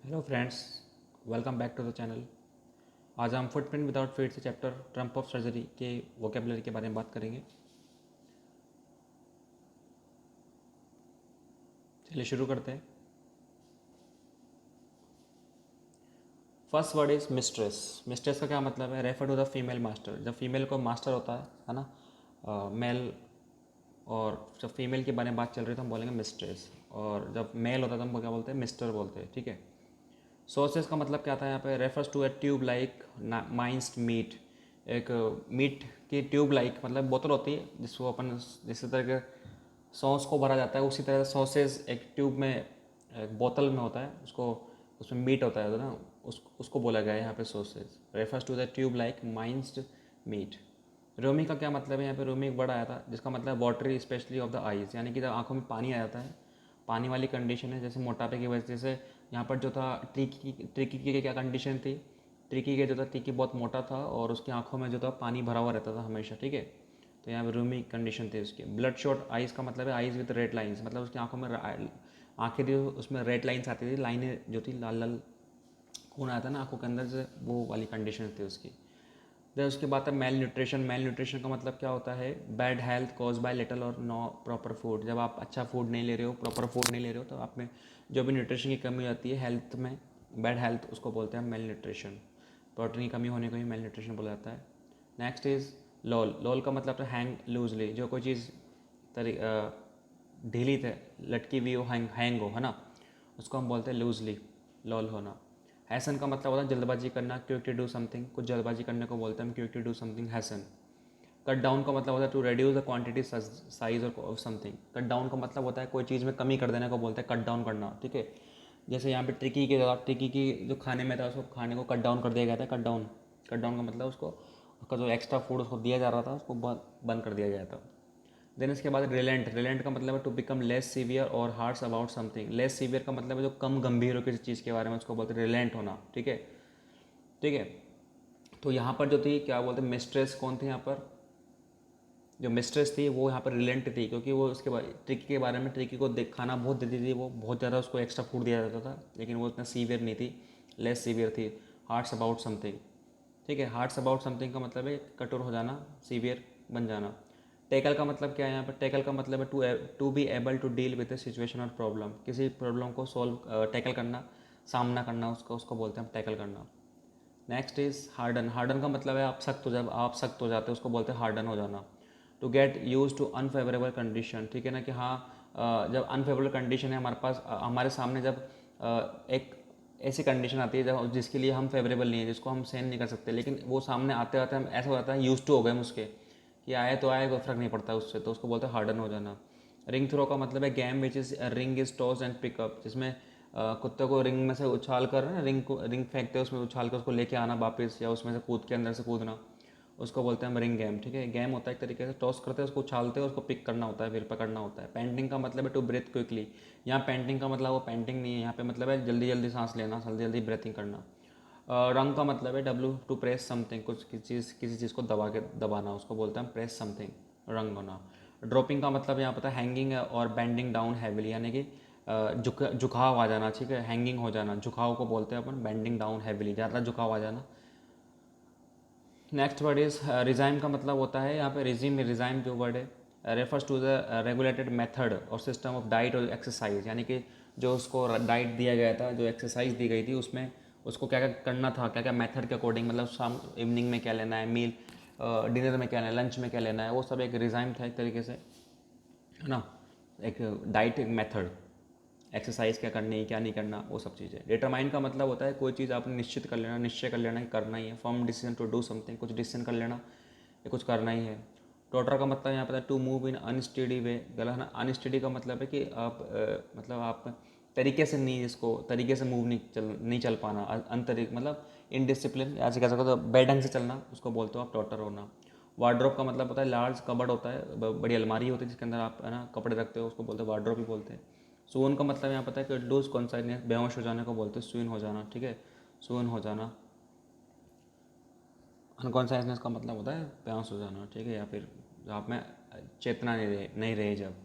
Hello friends, welcome back to the channel. आज हम footprint without feet से chapter triumph of surgery के vocabulary के बारे में बात करेंगे। चलिए शुरू करते हैं। First word is mistress. Mistress का क्या मतलब है? Refer to the female master. जब फीमेल को मास्टर होता है ना, मेल, और जब फीमेल के बारे में बात चल रही है तो हम बोलेंगे मिस्ट्रेस, और जब मेल होता है तो हम क्या बोलते हैं? मिस्टर बोलते हैं। ठीक है। सोर्सेज का मतलब क्या था यहाँ पे? Refers to a tube like minced meat. एक मीट की ट्यूब लाइक मतलब बोतल होती है जिसको अपन जिस तरह के सॉस को भरा जाता है, उसी तरह सॉसेज एक ट्यूब में, एक बोतल में होता है, उसको उसमें मीट होता है तो ना, उसको बोला गया है यहाँ पे sausage. Refers to the tube like minced meat. रोमी का क्या मतलब है? यहाँ पे रोमी एक वर्ड आया था जिसका मतलब watery specially of the eyes, यानी कि जब आंखों में पानी आ जाता है, पानी वाली कंडीशन है, जैसे मोटापे की वजह से। यहाँ पर जो था ट्रिकी की क्या कंडीशन थी? ट्रिकी के जो था, ट्रिकी बहुत मोटा था और उसकी आंखों में जो था पानी भरा हुआ रहता था हमेशा। ठीक है। तो यहाँ पे रूमी कंडीशन थी उसकी। ब्लड शॉट आइज का मतलब है आइज विद रेड लाइंस, मतलब उसकी आंखों में आंखें थी, उसमें रेड लाइंस आती थी, लाइनें जो थी लाल लाल खून आता ना आंखों के अंदर से, वो वाली कंडीशन थी उसकी। देन उसके बाद है मेल न्यूट्रिशन। मेल न्यूट्रिशन का मतलब क्या होता है? Bad health cause by little और नो प्रॉपर फूड। जब आप अच्छा फूड नहीं ले रहे हो, प्रॉपर फूड नहीं ले रहे हो, तो आप में जो भी न्यूट्रिशन की कमी आती है हेल्थ में, बैड हेल्थ, उसको बोलते हैं मेल न्यूट्रिशन। प्रोटीन की कमी होने को ही मेल न्यूट्रिशन बोला जाता है। नेक्स्ट इज़ लोल। लोल का मतलब है हैंग लूजली। जो कोई चीज़ ढीली थे, लटकी हुई हो, हैंग हो, है ना, उसको हम बोलते हैं लूजली, लॉल होना। हैसन का मतलब होता है जल्दबाजी करना, क्विक टू डू समथिंग। कुछ जल्दबाजी करने को बोलते हैं हम quick to do something, hasten. Cut down का मतलब होता है to reduce the quantity size और समथिंग। कट डाउन का मतलब होता है कोई चीज़ में कमी कर देने को बोलते हैं कट डाउन करना। ठीक है। जैसे यहाँ पे ट्रिकी के जगह, ट्रिकी की जो खाने में था उसको, खाने को कट डाउन कर दिया गया था। कट डाउन, कट डाउन का मतलब उसको, उसका जो एक्स्ट्रा फूड उसको दिया जा रहा था उसको बंद कर दिया गया था। देन इसके बाद रिलेंट। रिलेंट का मतलब है टू बिकम लेस सीवियर और harsh about something. Less severe का मतलब है जो कम गंभीर हो किसी चीज़ के बारे में, उसको बोलते हैं रिलेंट होना। ठीक है। ठीक है। तो यहाँ पर जो थी, क्या बोलते हैं, मिस्ट्रेस कौन थी यहाँ पर? जो मिस्ट्रेस थी वो यहाँ पर रिलेंट थी, क्योंकि वो उसके ट्रिकी के बारे में, ट्रिकी को खाना बहुत देती थी, वो बहुत ज़्यादा उसको एक्स्ट्रा फूड दिया जाता था, लेकिन वो इतना सीवियर नहीं थी, लेस सीवियर थी। Hearts about something. ठीक है। हार्ट्स अबाउट समथिंग का मतलब है कठोर हो जाना, सीवियर बन जाना। टैकल का मतलब क्या है यहाँ पर? टैकल का मतलब है to be able to deal with a situation और प्रॉब्लम। किसी प्रॉब्लम को सॉल्व, टैकल करना, सामना करना, उसको बोलते हैं हम टैकल करना। Next is harden. हार्डन का मतलब है आप सख्त हो, जब आप सख्त हो जाते हो उसको बोलते हैं हार्डन हो जाना। To get used to unfavourable condition. ठीक है ना, कि हाँ, जब अनफेवरेबल कंडीशन है हमारे पास, हमारे सामने, जब एक ऐसी कंडीशन आती है जब जिसके लिए हम फेवरेबल नहीं है, जिसको हम सहन नहीं कर सकते, लेकिन वो सामने आते आते हम ऐसा हो जाता है, यूज टू हो गए हम उसके, कि आए तो आए, कोई फ़र्क नहीं पड़ता उससे, तो उसको बोलते हैं हार्डन हो जाना। रिंग थ्रो का मतलब है game which is ring is toss and pickup, जिसमें कुत्ते को रिंग में से उछाल कर, ना, रिंग फेंकते हैं, उसमें उछाल कर उसको लेके आना वापस, या उसमें से कूद के अंदर से कूदना, उसको बोलते हैं हम रिंग गेम। ठीक है। गेम होता है एक तरीके से, टॉस करते हैं उसको, उछालते हैं उसको, पिक करना होता है, फिर पकड़ना होता है। पेंटिंग का मतलब है टू ब्रेथ क्विकली। यहाँ पेंटिंग का मतलब वो पेंटिंग नहीं है, यहाँ पे मतलब है जल्दी जल्दी सांस लेना, जल्दी जल्दी ब्रेथिंग करना। रंग का मतलब है डब्लू, टू प्रेस समथिंग, कुछ किसी चीज़ को दबाना, उसको बोलते हैं प्रेस समथिंग, रंग होना। ड्रॉपिंग का मतलब यहाँ पता है हैंगिंग और बेंडिंग डाउन हैविली, यानी कि झुकाव आ जाना। ठीक है। हैंगिंग हो जाना, झुकाव को बोलते हैं अपन बेंडिंग डाउन हैविली, ज़्यादा झुकाव आ जाना। नेक्स्ट वर्ड इज़ रिज़ाइम का मतलब होता है यहाँ पे रिजीम, रिज़ाइम जो वर्ड है refers to the regulated method और सिस्टम ऑफ डाइट और एक्सरसाइज, यानी कि जो उसको डाइट दिया गया था, जो एक्सरसाइज दी गई थी, उसमें उसको क्या क्या करना था, क्या क्या मेथड के अकॉर्डिंग, मतलब शाम इवनिंग में क्या लेना है, मील डिनर में क्या लेना है, लंच में क्या लेना है, वो सब एक रिज़ाइम था एक तरीके से, है ना, एक डाइट, एक मेथड, एक्सरसाइज क्या करनी है क्या नहीं करना, वो सब चीज़ें। डिटरमाइन का मतलब होता है कोई चीज़ आपने निश्चित कर लेना, निश्चय कर लेना कि करना ही है। Form decision to do something, कुछ डिसीजन कर लेना ये कुछ करना ही है। टोटर का मतलब यहाँ पर टू मूव इन अनस्टडी वे, गलत है ना। अनस्टडी का मतलब है कि आप मतलब आप तरीके से नहीं, इसको तरीके से मूव नहीं चल पाना, अनतरीक मतलब इनडिसिप्लिन, ऐसे कह सकते हो, बेढंग से चलना, उसको बोलते हो आप टोटर होना। वार्ड्रोब का मतलब होता है लार्ज कबर्ड होता है, बड़ी अलमारी होती है जिसके अंदर आप, है ना, कपड़े रखते हो, उसको बोलते हैं वार्ड्रोब ही बोलते हैं। सून का मतलब यहाँ पता है कि लूज कॉन्साइडनेस, बेहोश हो जाने को बोलते हैं सून हो जाना। ठीक है। सून हो जाना। अनकॉन्साइसनेस का मतलब होता है बेहोश हो जाना। ठीक है। या फिर आप में चेतना नहीं रहे जब।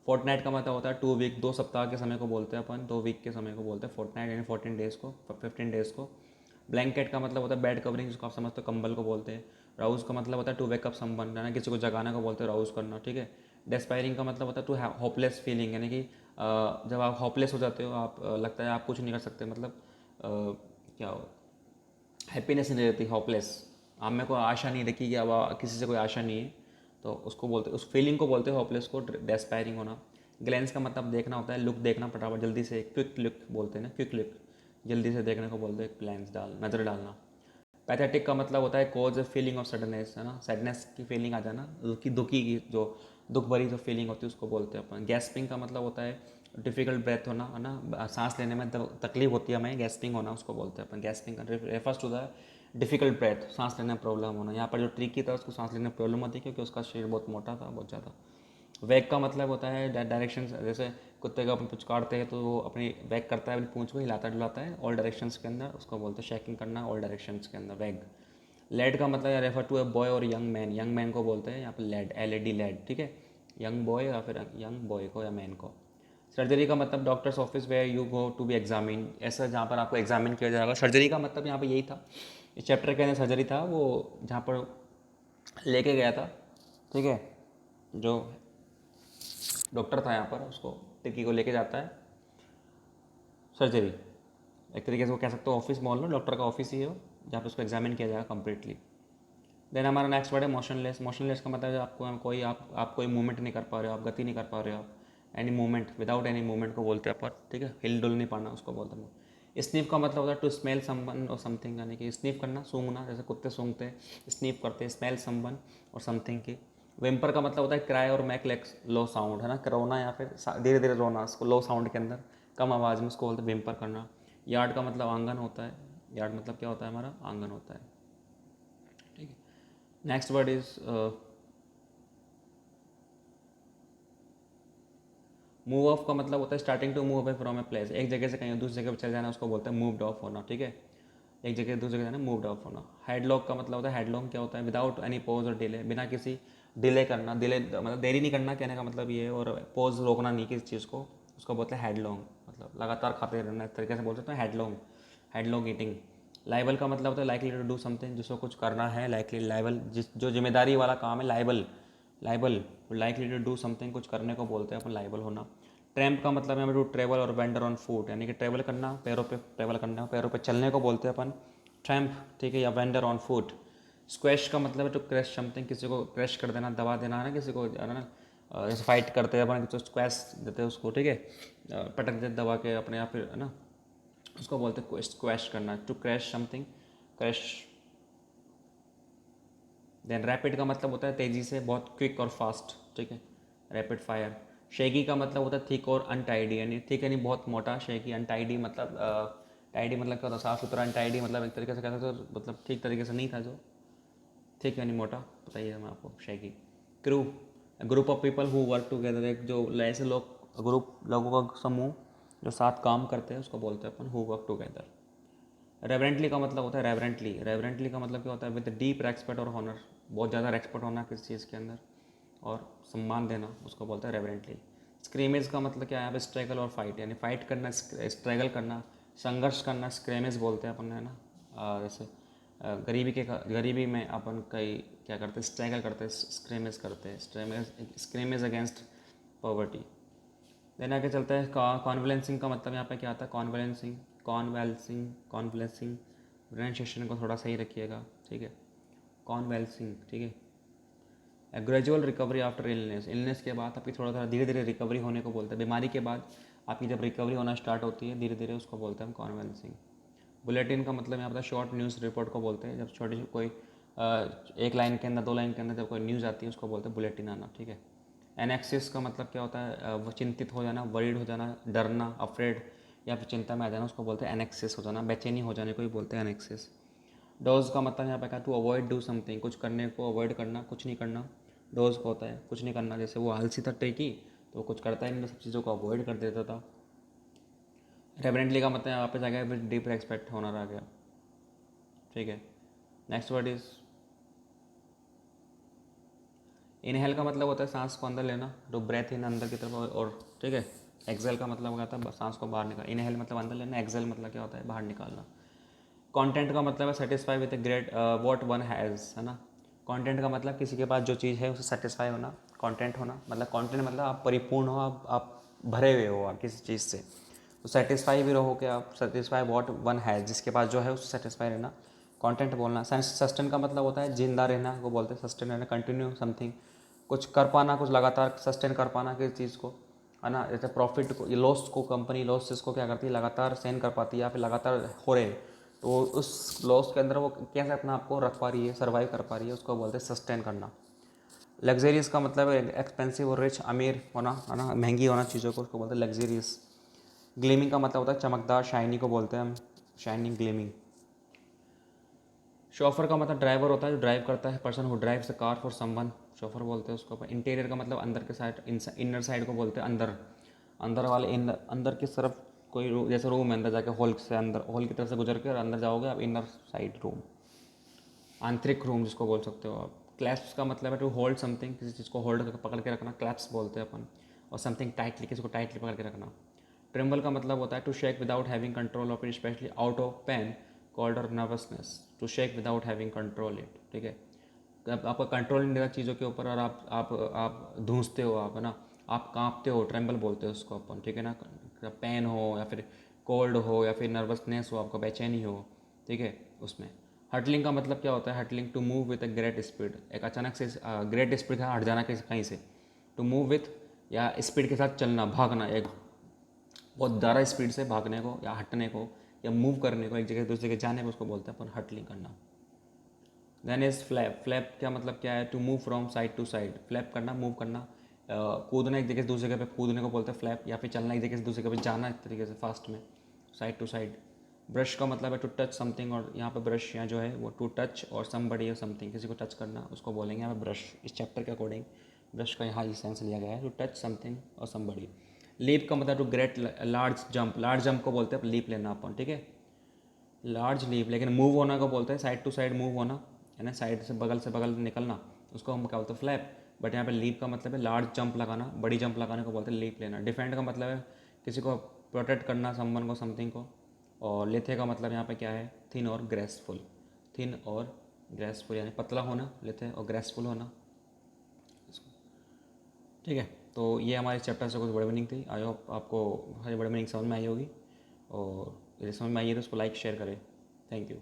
फोर्टनाइट का मतलब होता है 2 वीक, 2 सप्ताह के समय को बोलते हैं अपन, 2 वीक के समय को बोलते हैं फोर्टनाइट, यानी 14 डेज़ को, 15 डेज़ को। ब्लैंकेट का मतलब होता है बेड कवरिंग, जिसको आप समझते हो कंबल को बोलते हैं। राउज का मतलब होता है टू वेकअप समवन, यानी किसी को जगाना को बोलते हैं राउज करना, ठीक है। डेस्पायरिंग का मतलब होता है टू होपलेस फीलिंग, यानी कि जब आप होपलेस हो जाते हो, आप लगता है आप कुछ नहीं कर सकते, मतलब क्या हो, हैप्पीनेस नहीं रहती, होपलेस, आप में कोई आशा नहीं देखी कि अब किसी से कोई आशा नहीं है, तो उसको बोलते, उस फीलिंग को बोलते हैं होपलेस को, डेस्पायरिंग होना। ग्लैंस का मतलब देखना होता है, लुक देखना फटाफट जल्दी से, क्विक लुक बोलते हैं ना, क्विक लुक, जल्दी से देखने को बोलते हैं ग्लैंस, नज़र डालना। पैथेटिक का मतलब होता है cause a feeling of suddenness, है ना, सैडनेस की फीलिंग आ जाना, दुखी की जो दुख भरी जो फीलिंग होती है उसको बोलते हैं अपन। गैस्पिंग का मतलब होता है डिफिकल्ट ब्रेथ होना, है ना, सांस लेने में तकलीफ होती है हमें, गैस्पिंग होना उसको बोलते हैं अपन। गैस्पिंग का refers to the difficult breath, सांस लेने में प्रॉब्लम होना। यहाँ पर जो ट्रिकी था उसको सांस लेने में प्रॉब्लम होती है क्योंकि उसका शरीर बहुत मोटा था, बहुत ज़्यादा। वैग का मतलब होता है डायरेक्शन, जैसे कुत्ते का अपन पुचकारते हैं तो वो अपनी वैग करता है, अपनी पूंछ को हिलाता डुलाता है ऑल डायरेक्शंस के अंदर, उसको बोलते हैं शेकिंग करना ऑल डायरेक्शंस के अंदर, वैग। लेड का मतलब रेफर टू ए बॉय और यंग मैन को बोलते हैं यहाँ पर लेड, LED लेड, ठीक है, यंग बॉय या फिर यंग बॉय को या मैन को। सर्जरी का मतलब doctor's office where you go to be examine, ऐसा जहाँ पर आपको एग्जामिन किया जाएगा। सर्जरी का मतलब यहाँ पर यही था, इस चैप्टर के अंदर सर्जरी था वो जहाँ पर लेके गया था, ठीक है, जो डॉक्टर था यहाँ पर उसको टिक्की को लेके जाता है सर्जरी, एक तरीके से वो कह सकते हो ऑफिस बोल लो, डॉक्टर का ऑफिस ही है वो, जहाँ पे उसको एग्जामिन किया जाएगा कम्प्लीटली। देन हमारा नेक्स्ट वर्ड है मोशनलेस। मोशनलेस का मतलब है आपको कोई आप कोई मूवमेंट नहीं कर पा रहे हो, आप गति नहीं कर पा रहे हो, आप any movement, without any movement को बोलते हैं अपन, ठीक है, हिल डुल नहीं पाना उसको बोलते हैं। स्नीफ का मतलब होता है टू स्मेल समवन और समथिंग, यानी कि स्नीफ करना, सूंघना, जैसे कुत्ते सूंघते हैं, स्नीफ करते हैं, स्मेल समवन और समथिंग की। वेम्पर का मतलब होता है क्राई और मैक लेक्स लो साउंड, है ना, रोना या फिर धीरे धीरे रोना, उसको लो साउंड के अंदर, कम आवाज़ में, उसको बोलते हैं वेम्पर करना। यार्ड का मतलब आंगन होता है, यार्ड मतलब क्या होता है हमारा, आंगन होता है, ठीक है। Next word is move off का मतलब होता है starting to move away from a place, एक जगह से कहीं दूसरी जगह पर चले जाना उसको बोलते हैं मूव्ड ऑफ होना, ठीक है, एक जगह दूसरी जगह जाना मूव्ड ऑफ होना। हेडलॉक का मतलब होता है, हेडलॉक क्या होता है, विदाउट एनी पॉज और डिले, बिना किसी डिले करना, डिले मतलब देरी नहीं करना कहने का मतलब ये है, और पॉज रोकना नहीं किसी चीज़ को, उसको बोलते हैं हेडलॉन्ग, मतलब लगातार खाते रहना, इस तरीके से बोल सकते हैं हेडलॉन्ग, हेडलॉन्ग ईटिंग। लाइबल का मतलब होता है लाइकली टू डू समथिंग, जिसको कुछ करना है, लाइकली, लाइबल जिस जो जिम्मेदारी वाला काम है, liable, liable likely to do something, कुछ करने को बोलते हैं अपन लाइबल होना। ट्रैम्प का मतलब है टू ट्रेवल और वेंडर ऑन फूट, यानी कि ट्रेवल करना, पैरों पे ट्रेवल करना, पैरों पे चलने को बोलते हैं अपन ट्रैम्प, ठीक है, या वेंडर ऑन फूट। स्क्वैश का मतलब है टू क्रैश समथिंग, किसी को क्रैश कर देना, दबा देना, है ना, किसी को, है ना, जैसे फाइट करते हैं अपन तो स्क्वैश देते हैं उसको, ठीक है, पटक देते दबा के अपने आप, फिर, है ना, उसको बोलते हैं स्क्वैश करना, to crash something, crash. Then rapid का मतलब होता है तेज़ी से, बहुत क्विक और फास्ट, ठीक है, रैपिड फायर। शेगी का मतलब होता है थिक और अनटाइडी, यानी थिक यानी बहुत मोटा, शेगी अनटाइडी मतलब टाइडी मतलब क्या होता है, साफ सुथरा, अनटाइडी मतलब एक तरीके से कह सकते हो मतलब ठीक तरीके से नहीं था, जो थिक यानी मोटा, बताइए मैं आपको shaggy. Crew, group of people who work together, एक जो ऐसे लोग, ग्रुप लोगों का समूह जो साथ काम करते हैं उसको बोलते हैं अपन हु वर्क टुगेदर। रेवरेंटली का मतलब होता है रेवरेंटली, रेवरेंटली का मतलब क्या होता है विद डीप रेस्पेक्ट और ऑनर, बहुत ज़्यादा रेस्पेक्ट होना किसी चीज़ के अंदर और सम्मान देना, उसको बोलते हैं रेवरेंटली। स्क्रीमेज का मतलब क्या है, यहाँ पे स्ट्रगल और फाइट, यानी फाइट करना, स्ट्रगल करना, संघर्ष करना, स्क्रेमेज बोलते हैं अपन, है ना, जैसे गरीबी में अपन कई क्या करते हैं, स्ट्रगल करते हैं, स्क्रेमेज करते हैं, स्क्रेमेज अगेंस्ट पॉवर्टी। देन आगे चलता है कॉन्वलेंसिंग का मतलब यहाँ पे क्या आता है, कॉन्वलेंसिंग, कॉन्वलेंसिंग, प्रोनाउंसिएशन को थोड़ा सही रखिएगा, ठीक है, कॉन्वलेंसिंग, ठीक है। Gradual recovery after illness, illness के बाद आपकी थोड़ा थोड़ा धीरे धीरे रिकवरी होने को बोलते हैं, बीमारी के बाद आपकी जब रिकवरी होना स्टार्ट होती है धीरे धीरे, उसको बोलते हैं हम कॉन्वलेंसिंग। बुलेटिन का मतलब यहाँ पर शॉर्ट न्यूज़ रिपोर्ट को बोलते हैं, जब छोटी कोई एक लाइन के अंदर, 2 लाइन के अंदर जब कोई न्यूज़ आती है उसको बोलते हैं बुलेटिन आना, ठीक है। एनेक्सिस का मतलब क्या होता है, वो चिंतित हो जाना, वरीड हो जाना, डरना, अफ्रेड या फिर चिंता में आ जाना, उसको बोलते हैं एनेक्सिस हो जाना, बेचैनी हो जाने को ही बोलते हैं एनेक्सिस। डोज का मतलब यहाँ पे क्या, टू अवॉइड डू समथिंग, कुछ करने को अवॉइड करना, कुछ नहीं करना, डोज को होता है कुछ नहीं करना, जैसे वो आलसी था टेकी तो वो कुछ करता ही नहीं, सब चीज़ों को अवॉइड कर देता था। रेवरेंटली का मतलब यहाँ पे जाएगा विद डीप रेस्पेक्ट होना रह गया, ठीक है। नेक्स्ट वर्ड इज इनहेल का मतलब होता है सांस को अंदर लेना, तो ब्रेथ इन अंदर की तरफ, और ठीक है। एक्सेल का मतलब होता है सांस को बाहर निकाल, इनहेल मतलब अंदर लेना, एक्सेल मतलब क्या होता है बाहर निकालना। कंटेंट का मतलब है satisfy with great what one has, है ना। कंटेंट का मतलब किसी के पास जो चीज़ है उसे सेटिस्फाई होना, कंटेंट होना मतलब कंटेंट मतलब आप परिपूर्ण हो, आप भरे हुए हो आप किसी चीज़ से, तो सेटिस्फाई भी रहो कि आप सेटिस्फाई व्हाट वन हैज़, जिसके पास जो है उससे सेटिस्फाई रहना, कंटेंट बोलना। सस्टेन का मतलब होता है जिंदा रहना, वो बोलते हैं सस्टेन रहना, कंटिन्यू समथिंग, कुछ कर पाना, कुछ लगातार सस्टेन कर पाना किसी चीज़ को, है ना। जैसे प्रॉफिट को, ये लॉस को, कंपनी लॉसेस को क्या करती है लगातार सहन कर पाती है, या फिर लगातार हो रहे हैं, तो उस लॉस के अंदर वो कैसे अपना आपको रख पा रही है, सर्वाइव कर पा रही है, उसको बोलते हैं सस्टेन करना। लग्जरियस का मतलब है एक्सपेंसिव और रिच, अमीर होना, है ना, महंगी होना चीज़ों को, उसको बोलते हैं लग्जरियस। ग्लीमिंग का मतलब होता है चमकदार, शाइनी को बोलते हैं हम शाइनिंग, ग्लीमिंग। शॉफर का मतलब ड्राइवर होता है जो ड्राइव करता है, person who drives a car for someone, chauffeur बोलते हैं उसको। इंटीरियर का मतलब अंदर के साइड, इनर साइड को बोलते हैं अंदर, अंदर वाले, अंदर की तरफ कोई जैसे रूम है, अंदर जाके हॉल से, अंदर हॉल की तरफ से गुजर के और अंदर जाओगे आप, इनर साइड रूम, आंतरिक रूम जिसको बोल सकते हो आप। क्लैप्स का मतलब है टू होल्ड समथिंग, किसी चीज़ को होल्ड करके पकड़ के रखना, क्लैप्स बोलते हैं अपन। और समथिंग टाइटली, किसी को टाइटली पकड़ के रखना। ट्रिम्बल का मतलब होता है to shake without having control of it, specially out of pain, cold और nervousness, to shake without having control it, ठीक है। आपका कंट्रोल नहीं रहता चीज़ों के ऊपर, और आप धूंसते हो, आप, है ना, आप कांपते हो, ट्रेम्बल बोलते हैं उसको अपन, ठीक है ना। पेन हो या फिर कोल्ड हो या फिर नर्वसनेस हो, आपका बेचैनी हो, ठीक है, उसमें। हटलिंग का मतलब क्या होता है, hurtling to move with a great speed, एक अचानक से ग्रेट स्पीड का हट जाना कहीं से, टू मूव विथ, या स्पीड के साथ चलना, भागना, एक बहुत ज़्यादा स्पीड से भागने को या हटने को या मूव करने को, एक जगह से दूसरी जगह जाने को, उसको बोलते हैं अपन हटलिंग करना। देन इज फ्लैप, फ्लैप क्या मतलब क्या है, to move from side to side, flap करना, मूव करना, कूदना, एक जगह से दूसरी जगह पे कूदने को बोलते हैं फ्लैप, या फिर चलना, एक जगह से दूसरी जगह पे जाना, एक तरीके से फास्ट में, साइड टू साइड। ब्रश का मतलब है टू टच समथिंग, और यहाँ पे ब्रश यहाँ जो है वो टू टच और समबडी और समथिंग, किसी को टच करना, उसको बोलेंगे यहाँ पे ब्रश। इस चैप्टर के अकॉर्डिंग ब्रश का यहाँ ये सेंस लिया गया है, टू टच समथिंग और समबडी। लीप का मतलब to great large jump, large jump को बोलते हैं लीप लेना अपन, ठीक है, लार्ज लीप। लेकिन मूव होना को बोलते हैं साइड टू साइड मूव होना, है ना, साइड से बगल निकलना, उसको हम क्या बोलते हैं फ्लैप। बट यहाँ पे लीप का मतलब है लार्ज जंप लगाना, बड़ी जंप लगाने को बोलते हैं लीप लेना। डिफेंड का मतलब है किसी को प्रोटेक्ट करना, समवन को, समथिंग को। और लेथे का मतलब यहाँ पे क्या है, थिन और ग्रेसफुल, थिन और ग्रेसफुल यानी पतला होना, लेथे, और ग्रेसफुल होना, ठीक है। तो ये हमारे चैप्टर से कुछ बड़ी मीनिंग थी, आई होप आपको हर बड़ी मीनिंग समझ में आई होगी, और यदि समझ में आई है तो उसको लाइक शेयर करें। Thank you.